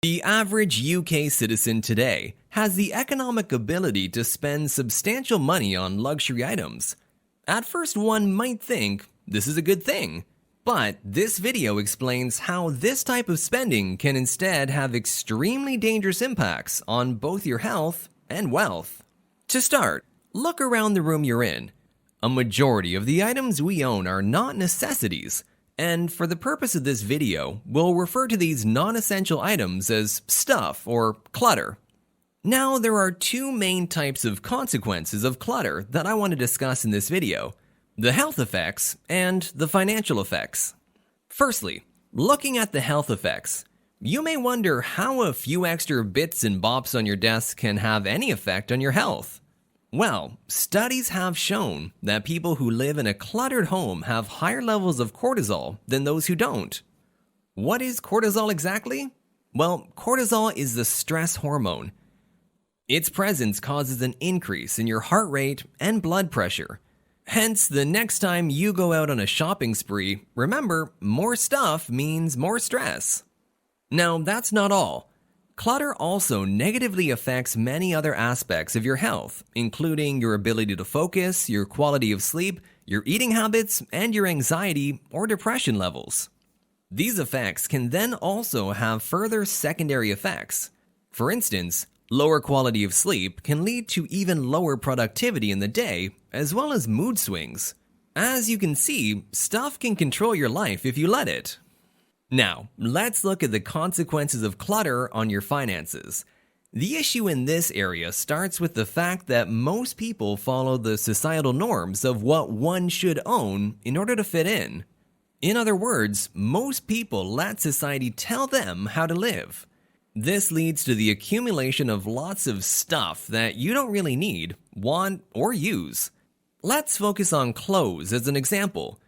The average UK citizen today has the economic ability to spend substantial money on luxury items. At first, one might think this is a good thing, but this video explains how this type of spending can instead have extremely dangerous impacts on both your health and wealth. To start, look around the room you're in. A majority of the items we own are not necessities, and for the purpose of this video, we'll refer to these non-essential items as stuff or clutter. Now, there are two main types of consequences of clutter that I want to discuss in this video: the health effects and the financial effects. Firstly, looking at the health effects, you may wonder how a few extra bits and bops on your desk can have any effect on your health. Well, studies have shown that people who live in a cluttered home have higher levels of cortisol than those who don't. What is cortisol exactly? Well, cortisol is the stress hormone. Its presence causes an increase in your heart rate and blood pressure. Hence, the next time you go out on a shopping spree, remember, more stuff means more stress. Now, that's not all. Clutter also negatively affects many other aspects of your health, including your ability to focus, your quality of sleep, your eating habits, and your anxiety or depression levels. These effects can then also have further secondary effects. For instance, lower quality of sleep can lead to even lower productivity in the day, as well as mood swings. As you can see, stuff can control your life if you let it. Now, let's look at the consequences of clutter on your finances. The issue in this area starts with the fact that most people follow the societal norms of what one should own in order to fit in. In other words, most people let society tell them how to live. This leads to the accumulation of lots of stuff that you don't really need, want, or use. Let's focus on clothes as an example.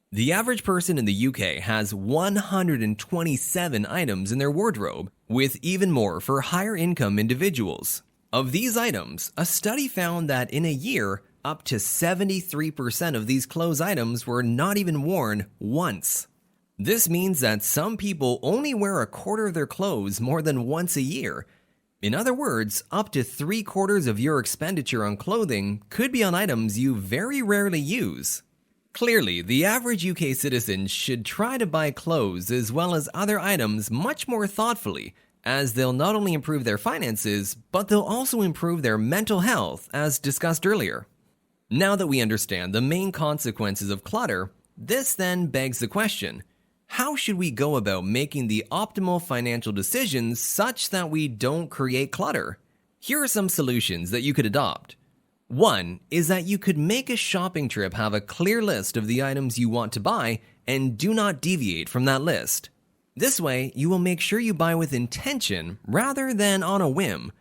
The average person in the UK has 127 items in their wardrobe, with even more for higher income individuals. Of these items, a study found that in a year, up to 73% of these clothes items were not even worn once. This means that some people only wear a quarter of their clothes more than once a year. In other words, up to 3/4 of your expenditure on clothing could be on items you very rarely use. Clearly, the average UK citizen should try to buy clothes as well as other items much more thoughtfully, as they'll not only improve their finances, but they'll also improve their mental health, as discussed earlier. Now that we understand the main consequences of clutter, this then begs the question: how should we go about making the optimal financial decisions such that we don't create clutter? Here are some solutions that you could adopt. One is that you could make a shopping trip have a clear list of the items you want to buy and do not deviate from that list. This way, you will make sure you buy with intention rather than on a whim.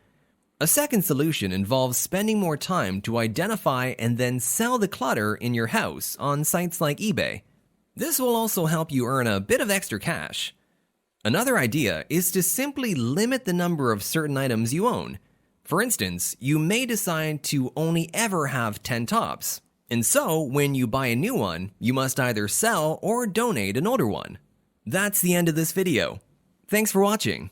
A second solution involves spending more time to identify and then sell the clutter in your house on sites like eBay. This will also help you earn a bit of extra cash. Another idea is to simply limit the number of certain items you own. For instance, you may decide to only ever have 10 tops, and so when you buy a new one, you must either sell or donate an older one. That's the end of this video. Thanks for watching.